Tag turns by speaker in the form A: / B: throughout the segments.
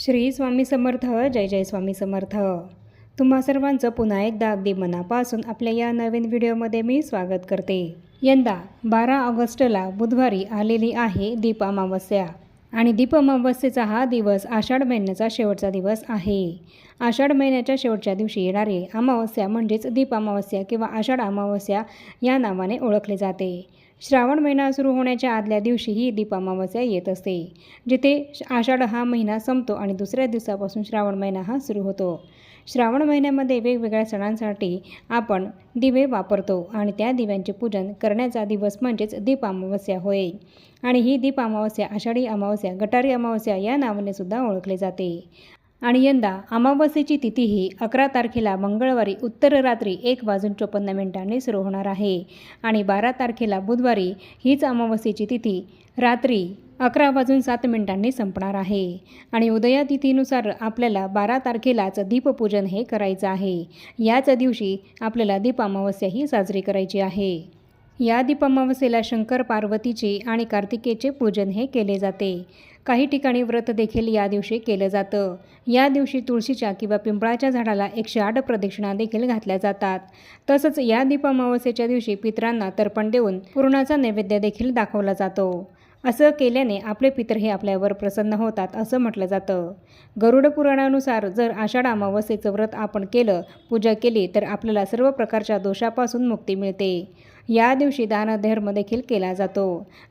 A: श्री स्वामी समर्थ. जय जय स्वामी समर्थ. तुम्हा सर्वांचं पुन्हा एकदा अगदी मनापासून आपल्या या नवीन व्हिडिओमध्ये मी स्वागत करते. यंदा 12 ऑगस्टला बुधवारी आलेली आहे दीप अमावस्या आणि दीप अमावस्येचा हा दिवस आषाढ महिन्याचा शेवटचा दिवस आहे. आषाढ महिन्याच्या शेवटच्या दिवशी येणारी अमावस्या म्हणजेच दीप अमावस्या किंवा आषाढ अमावस्या या नावाने ओळखले जाते. श्रावण महिना सुरू होण्याच्या आदल्या दिवशी ही दीप अमावस्या येत असते, जिथे आषाढ हा महिना संपतो आणि दुसऱ्या दिवसापासून श्रावण महिना हा सुरू होतो. श्रावण महिन्यामध्ये वेगवेगळ्या सणांसाठी आपण दिवे वापरतो आणि त्या दिव्यांचे पूजन करण्याचा दिवस म्हणजेच दीप अमावस्या होय. आणि ही दीप अमावस्या आषाढी अमावस्या, गटारी अमावस्या या नावाने सुद्धा ओळखले जाते. आणि यंदा अमावस्येची तिथी ही 11 तारखेला मंगळवारी उत्तर रात्री 1:54 सुरू होणार आहे आणि 12 तारखेला बुधवारी हीच अमावस्येची तिथी रात्री 11:07 संपणार आहे. आणि उदया तिथीनुसार आपल्याला 12 तारखेलाच दीपपूजन हे करायचं आहे. याच दिवशी आपल्याला दीप अमावस्या ही साजरी करायची आहे. या दीप अमावस्येला शंकर पार्वतीचे आणि कार्तिकेयचे पूजन हे केले जाते. काही ठिकाणी व्रत देखील या दिवशी केलं जातं. या दिवशी तुळशीच्या किंवा पिंपळाच्या झाडाला 108 प्रदक्षिणा देखील घातल्या जातात. तसंच या दीप अमावस्येच्या दिवशी पितरांना तर्पण देऊन पुरणाचा नैवेद्य देखील दाखवला जातो. असं केल्याने आपले पितर हे आपल्यावर प्रसन्न होतात असं म्हटलं जातं. गरुड पुराणानुसार जर आषाढ अमावस्येचं व्रत आपण केलं, पूजा केली तर आपल्याला सर्व प्रकारच्या दोषापासून मुक्ती मिळते. या दिवशी दानधर्म देखील केला जातो.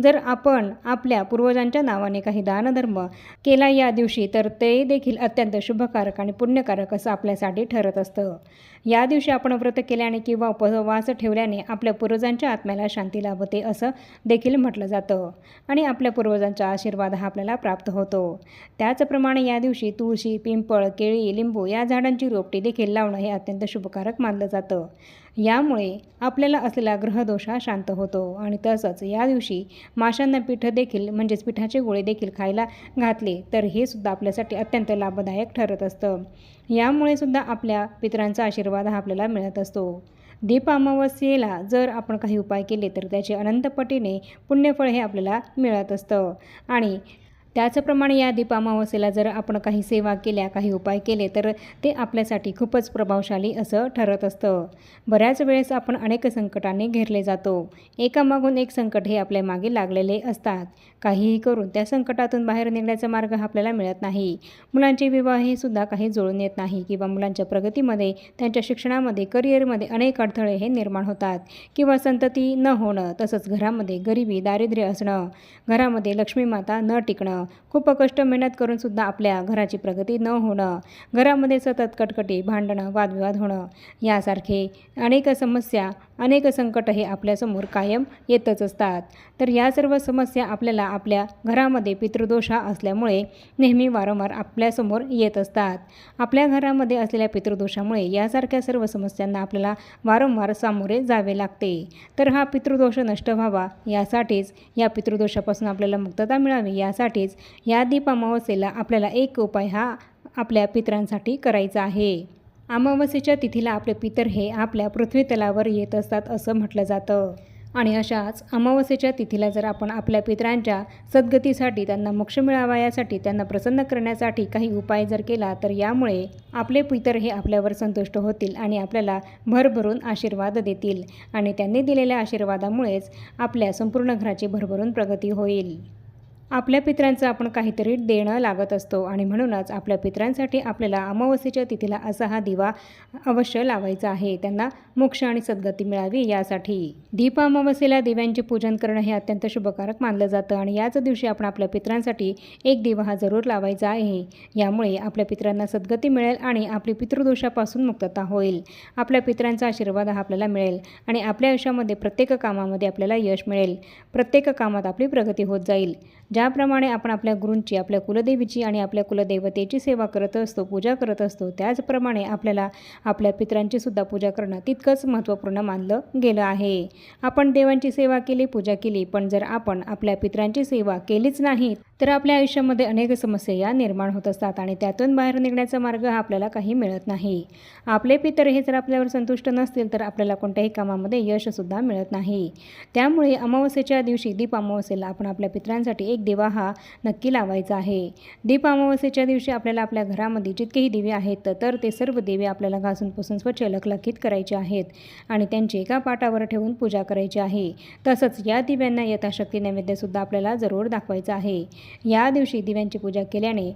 A: जर आपण आपल्या पूर्वजांच्या नावाने काही दानधर्म केला या दिवशी तर ते देखील अत्यंत शुभकारक आणि पुण्यकारक असं आपल्यासाठी ठरत असतं. या दिवशी आपण व्रत केल्याने किंवा उपवास ठेवल्याने आपल्या पूर्वजांच्या आत्म्याला शांती लाभते असं देखील म्हटलं जातं आणि आपल्या पूर्वजांचा आशीर्वाद हा आपल्याला प्राप्त होतो. त्याचप्रमाणे या दिवशी तुळशी, पिंपळ, केळी, लिंबू या झाडांची रोपटी देखील लावणं हे अत्यंत शुभकारक मानलं जातं. यामुळे आपल्याला असलेला ग्रहदोष हा शांत होतो. आणि तसंच या दिवशी माशांना पीठ देखील म्हणजेच पिठाचे गोळे देखील खायला घातले तर हे सुद्धा आपल्यासाठी अत्यंत लाभदायक ठरत असतं. यामुळे सुद्धा आपल्या पितरांचा आशीर्वाद हा आपल्याला मिळत असतो. दीप अमावस्येला जर आपण काही उपाय केले तर त्याचे अनंत पटीने पुण्यफळ हे आपल्याला मिळत असतं. आणि त्याचप्रमाणे या दीप अमावस्येला जर आपण काही सेवा केल्या, काही उपाय केले तर ते आपल्यासाठी खूपच प्रभावशाली असं ठरत असतं. बऱ्याच वेळेस आपण अनेक संकटांनी घेरले जातो. एकामागून एक संकट हे आपल्या मागे लागलेले असतात. काहीही करून त्या संकटातून बाहेर निघण्याचा मार्ग आपल्याला मिळत नाही. मुलांचे विवाह हे सुद्धा काही जुळून येत नाही किंवा मुलांच्या प्रगतीमध्ये, त्यांच्या शिक्षणामध्ये, करिअरमध्ये अनेक अडथळे हे निर्माण होतात किंवा संतती न होणं, तसंच घरामध्ये गरिबी, दारिद्र्य असणं, घरामध्ये लक्ष्मी माता न टिकणं, खूप कष्ट मेहनत करून सुद्धा आपल्या घराची प्रगती न होणं, घरामध्ये सतत कटकटी, भांडणं, वादविवाद होणं यासारखे अनेक समस्या, अनेक संकट हे आपल्यासमोर कायम येतच असतात. तर या सर्व समस्या आपल्याला आपल्या घरामध्ये पितृदोष हा असल्यामुळे नेहमी वारंवार आपल्यासमोर येत असतात. आपल्या घरामध्ये असलेल्या पितृदोषामुळे यासारख्या सर्व समस्यांना आपल्याला वारंवार सामोरे जावे लागते. तर हा पितृदोष नष्ट व्हावा यासाठीच, या पितृदोषापासून आपल्याला मुक्तता मिळावी यासाठीच या दीप अमावस्येला आपल्याला एक उपाय हा आपल्या पितरांसाठी करायचा आहे. अमावस्येच्या तिथीला आपले पितर हे आपल्या पृथ्वीतलावर येत असतात असं म्हटलं जातं. आणि अशाच अमावस्येच्या तिथीला जर आपण आपल्या पितरांच्या सद्गतीसाठी, त्यांना मोक्ष मिळावा यासाठी, त्यांना प्रसन्न करण्यासाठी काही उपाय जर केला तर यामुळे आपले पितर हे आपल्यावर संतुष्ट होतील आणि आपल्याला भरभरून आशीर्वाद देतील. आणि त्यांनी दिलेल्या आशीर्वादामुळेच आपल्या संपूर्ण घराची भरभरून प्रगती होईल. आपल्या पितरांचं आपण काहीतरी देणं लागत असतो आणि म्हणूनच आपल्या पितरांसाठी आपल्याला अमावस्येच्या तिथीला असा हा दिवा अवश्य लावायचा आहे, त्यांना मोक्ष आणि सद्गती मिळावी यासाठी. दीप अमावस्येला दिव्यांचे पूजन करणं हे अत्यंत शुभकारक मानलं जातं आणि याच दिवशी आपण आपल्या पितरांसाठी एक दिवा हा जरूर लावायचा आहे. यामुळे आपल्या पितरांना सद्गती मिळेल आणि आपली पितृदोषापासून मुक्तता होईल. आपल्या पितरांचा आशीर्वाद हा आपल्याला मिळेल आणि आपल्या आयुष्यामध्ये प्रत्येक कामामध्ये आपल्याला यश मिळेल. प्रत्येक कामात आपली प्रगती होत जाईल. ज्याप्रमाणे आपण आपल्या गुरूंची, आपल्या कुलदेवीची आणि आपल्या कुलदेवतेची सेवा करत असतो, पूजा करत असतो, त्याचप्रमाणे आपल्याला आपल्या पितरांची सुद्धा पूजा करणं तितकंच महत्त्वपूर्ण मानलं गेलं आहे. आपण देवांची सेवा केली, पूजा केली, पण जर आपण आपल्या पितरांची सेवा केलीच नाही तर आपल्या आयुष्यामध्ये अनेक समस्या या निर्माण होत असतात आणि त्यातून बाहेर निघण्याचा मार्ग हा आपल्याला काही मिळत नाही. आपले पितर हे जर आपल्यावर संतुष्ट नसतील तर आपल्याला कोणत्याही कामामध्ये यशसुद्धा मिळत नाही. त्यामुळे अमावस्येच्या दिवशी, दीप अमावस्येला आपण आपल्या पितरांसाठी एक दिवा हा नक्की लावायचा आहे. दीप अमावस्येच्या दिवशी आपल्याला आपल्या घरामध्ये जितकेही दिवे आहेत तर ते सर्व दिवे आपल्याला घासून पुसून स्वच्छ लखलखीत करायचे आहेत आणि त्यांची एका पाटावर ठेवून पूजा करायची आहे. तसंच या दिव्यांना यथाशक्ती नैवेद्यसुद्धा आपल्याला जरूर दाखवायचा आहे. या दिवशी दिव्यांची पूजा केल्याने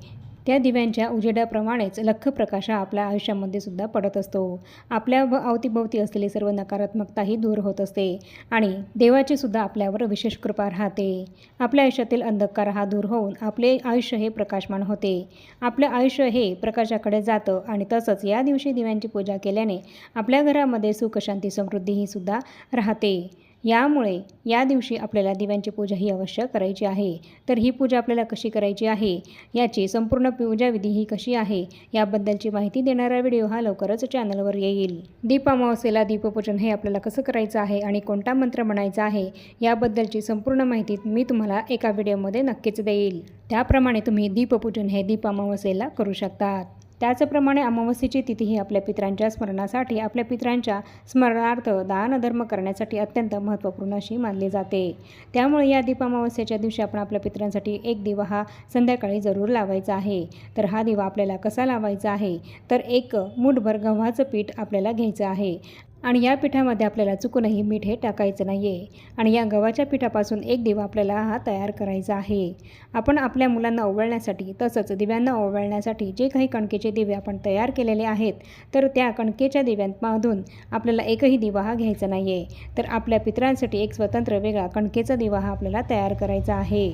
A: त्या दिव्यांच्या उजेडाप्रमाणेच लख्ख प्रकाश हा आपल्या आयुष्यामध्ये सुद्धा पडत असतो. आपल्या अवतीभोवती असलेली सर्व नकारात्मकताही दूर होत असते आणि देवाची सुद्धा आपल्यावर विशेष कृपा राहते. आपल्या आयुष्यातील अंधकार हा दूर होऊन आपले आयुष्य हे प्रकाशमान होते. आपलं आयुष्य हे प्रकाशाकडे जातं आणि तसंच या दिवशी दिव्यांची पूजा केल्याने आपल्या घरामध्ये सुख, शांती, समृद्धी ही सुद्धा राहते. यामुळे या दिवशी आपल्याला दिव्यांची पूजा ही अवश्य करायची आहे. तर ही पूजा आपल्याला कशी करायची आहे, याची संपूर्ण पूजाविधी ही कशी आहे याबद्दलची माहिती देणारा व्हिडिओ हा लवकरच चॅनलवर येईल. दीप अमावस्येला दीपपूजन हे आपल्याला कसं करायचं आहे आणि कोणता मंत्र म्हणायचा आहे याबद्दलची संपूर्ण माहिती मी तुम्हाला एका व्हिडिओमध्ये नक्कीच देईल. त्याप्रमाणे तुम्ही दीपपूजन हे दीप अमावस्येला करू शकतात. त्याचप्रमाणे अमावस्येची तिथी ही आपल्या पितरांच्या स्मरणासाठी, आपल्या पितरांच्या स्मरणार्थ दानधर्म करण्यासाठी अत्यंत महत्त्वपूर्ण अशी मानली जाते. त्यामुळे या दीप अमावस्येच्या दिवशी आपण आपल्या पितरांसाठी एक दिवा हा संध्याकाळी जरूर लावायचा आहे. तर हा दिवा आपल्याला कसा लावायचा आहे, तर एक मूठभर गव्हाचं पीठ आपल्याला घ्यायचं आहे आणि या पिठामध्ये आपल्याला चुकूनही मीठ हे टाकायचं नाही आहे आणि या गव्हाच्या पिठापासून एक दिवा आपल्याला हा तयार करायचा आहे. आपण आपल्या मुलांना ओवाळण्यासाठी तसंच दिव्यांना ओवाळण्यासाठी जे काही कणकेचे दिवे आपण तयार केलेले आहेत तर त्या कणकेच्या दिव्यांमधून आपल्याला एकही दिवा हा घ्यायचा नाही आहे. तर आपल्या पितरांसाठी एक स्वतंत्र वेगळा कणकेचा दिवा हा आपल्याला तयार करायचा आहे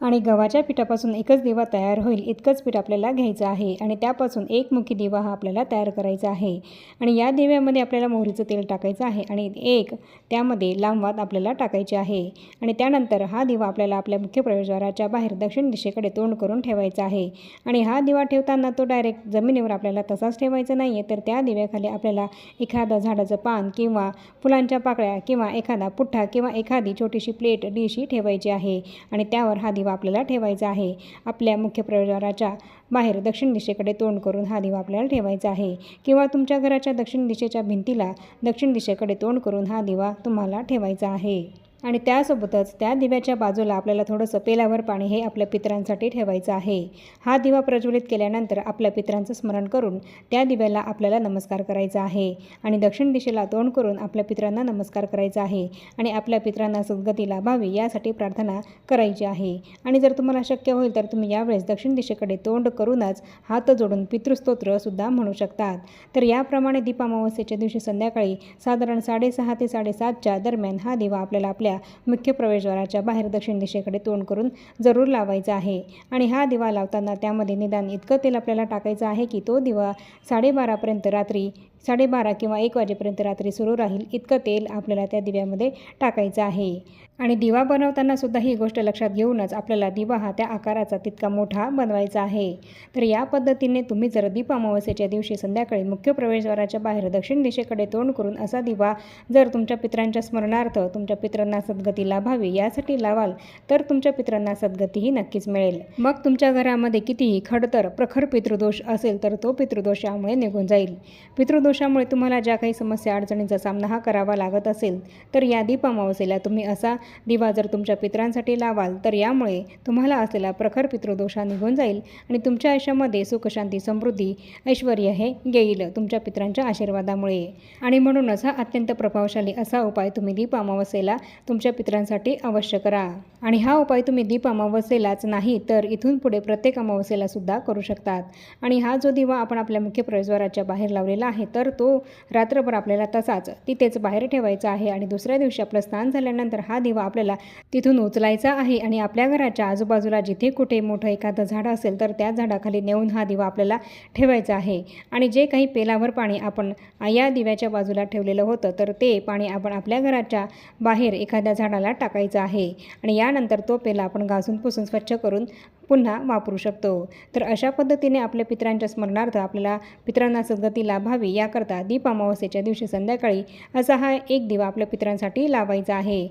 A: आणि गव्हाच्या पिठापासून एकच दिवा तयार होईल इतकंच पीठ आपल्याला घ्यायचं आहे आणि त्यापासून एक मुखी दिवा हा आपल्याला तयार करायचा आहे आणि या दिव्यामध्ये आपल्याला मोहरीचं तेल टाकायचं आहे आणि एक त्यामध्ये लांबवात आपल्याला टाकायचे आहे आणि त्यानंतर हा दिवा आपल्याला आपल्या मुख्य प्रवेशद्वाराच्या बाहेर दक्षिण दिशेकडे तोंड करून ठेवायचा आहे आणि हा दिवा ठेवताना तो डायरेक्ट जमिनीवर आपल्याला तसाच ठेवायचा नाही आहे. तर त्या दिव्याखाली आपल्याला एखादं झाडाचं पान किंवा फुलांच्या पाकळ्या किंवा एखादा पुठ्ठा किंवा एखादी छोटीशी प्लेट डिश ही ठेवायची आहे आणि त्यावर हा दिवा आपल्याला ठेवायचा आहे. आपल्या मुख्य प्रवेशद्वाराच्या बाहेर दक्षिण दिशेकडे तोंड करून हा दिवा आपल्याला ठेवायचा आहे किंवा तुमच्या घराच्या दक्षिण दिशेच्या भिंतीला दक्षिण दिशेकडे तोंड करून हा दिवा तुम्हाला ठेवायचा आहे. आणि त्यासोबतच त्या दिव्याच्या बाजूला आपल्याला थोडंसं पेल्यावर पाणी हे आपल्या पितरांसाठी ठेवायचं आहे. हा दिवा प्रज्वलित केल्यानंतर आपल्या पितरांचं स्मरण करून त्या दिव्याला आपल्याला नमस्कार करायचा आहे आणि दक्षिण दिशेला तोंड करून आपल्या पितरांना नमस्कार करायचा आहे आणि आपल्या पितरांना सद्गती लाभावी यासाठी प्रार्थना करायची आहे. आणि जर तुम्हाला शक्य होईल तर तुम्ही यावेळेस दक्षिण दिशेकडे तोंड करूनच हात जोडून पितृस्तोत्रसुद्धा म्हणू शकतात. तर याप्रमाणे दीप अमावस्येच्या दिवशी संध्याकाळी साधारण 6:30 ते 7:30च्या दरम्यान हा दिवा आपल्याला आपल्या मुख्य प्रवेशद्वाराच्या बाहेर दक्षिण दिशेकडे तोंड करून जरूर लावायचा आहे आणि हा दिवा लावताना त्यामध्ये निदान इतकं तेल आपल्याला टाकायचं आहे की तो दिवा 12:30पर्यंत रात्री 12:30 किंवा 1 वाजेपर्यंत रात्री सुरू राहील इतकं तेल आपल्याला त्या दिव्यामध्ये टाकायचं आहे. आणि दिवा बनवताना सुद्धा ही गोष्ट लक्षात घेऊनच आपल्याला दिवा हा त्या आकाराचा तितका मोठा बनवायचा आहे. तर या पद्धतीने तुम्ही जर दीप अमावस्येच्या दिवशी संध्याकाळी मुख्य प्रवेशद्वाराच्या बाहेर दक्षिण दिशेकडे तोंड करून असा दिवा जर तुमच्या पितरांच्या स्मरणार्थ तुमच्या पितरांना सद्गती लाभावी यासाठी लावाल तर तुमच्या पितरांना सद्गतीही नक्कीच मिळेल. मग तुमच्या घरामध्ये कितीही खडतर प्रखर पितृदोष असेल तर तो पितृदोष यामुळे निघून जाईल. पितृदोषामुळे तुम्हाला ज्या काही समस्या अडचणींचा सामना हा करावा लागत असेल तर या दीप अमावस्येला तुम्ही असा दिवा जर तुमच्या पितरांसाठी लावाल तर यामुळे तुम्हाला असलेला प्रखर पितृदोष निघून जाईल आणि तुमच्या आयुष्यामध्ये सुख, शांती, समृद्धी, ऐश्वर हे येईल तुमच्या पितरांच्या आशीर्वादामुळे. आणि म्हणूनच हा अत्यंत प्रभावशाली असा उपाय तुम्ही दीप अमावस्येला तुमच्या पितरांसाठी अवश्य करा. आणि हा उपाय तुम्ही दीप अमावस्येलाच नाही तर इथून पुढे प्रत्येक अमावस्येला सुद्धा करू शकतात. आणि हा जो दिवा आपण आपल्या मुख्य प्रवेशद्वाराच्या बाहेर लावलेला आहे तर तो रात्रभर आपल्याला तसाच तिथेच बाहेर ठेवायचा आहे आणि दुसऱ्या दिवशी आपलं स्नान झाल्यानंतर हा दिवा आपल्याला तिथून उचलायचा आहे आणि आपल्या घराच्या आजूबाजूला जिथे कुठे मोठं एखादं झाड असेल तर त्या झाडाखाली नेऊन हा दिवा आपल्याला ठेवायचा आहे. आणि जे काही पेलावर पाणी आपण या दिव्याच्या बाजूला ठेवलेलं होतं तर ते पाणी आपण आपल्या घराच्या बाहेर एखाद्या झाडाला टाकायचं आहे आणि यानंतर तो पेला आपण घासून पुसून स्वच्छ करून पुन्हा वापरू शकतो. तर अशा पद्धतीने आपल्या पितरांच्या स्मरणार्थ आपल्याला पितरांना सद्गती लाभावी याकरता दीप अमावस्येच्या दिवशी संध्याकाळी असा हा एक दिवा आपल्या पितरांसाठी लावायचा आहे.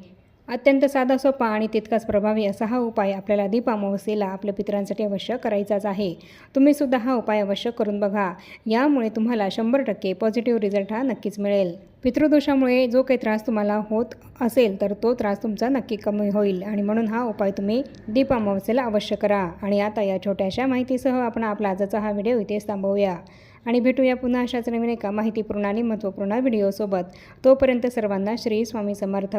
A: अत्यंत साधा, सोपा आणि तितकाच प्रभावी असा हा उपाय आपल्याला दीप अमावस्येला आपल्या पितरांसाठी अवश्य करायचाच आहे. तुम्ही सुद्धा हा उपाय अवश्य करून बघा. यामुळे तुम्हाला 100% पॉझिटिव्ह रिझल्ट हा नक्कीच मिळेल. पितृदोषामुळे जो काही त्रास तुम्हाला होत असेल तर तो त्रास तुमचा नक्की कमी होईल आणि म्हणून हा उपाय तुम्ही दीप अमावस्येला अवश्य करा. आणि आता या छोट्याशा माहितीसह आपण आपला आजचा हा व्हिडिओ इथेच थांबवूया आणि भेटूया पुन्हा अशाच नवीन एका माहितीपूर्ण आणि महत्त्वपूर्ण व्हिडिओसोबत. तोपर्यंत सर्वांना श्री स्वामी समर्थ.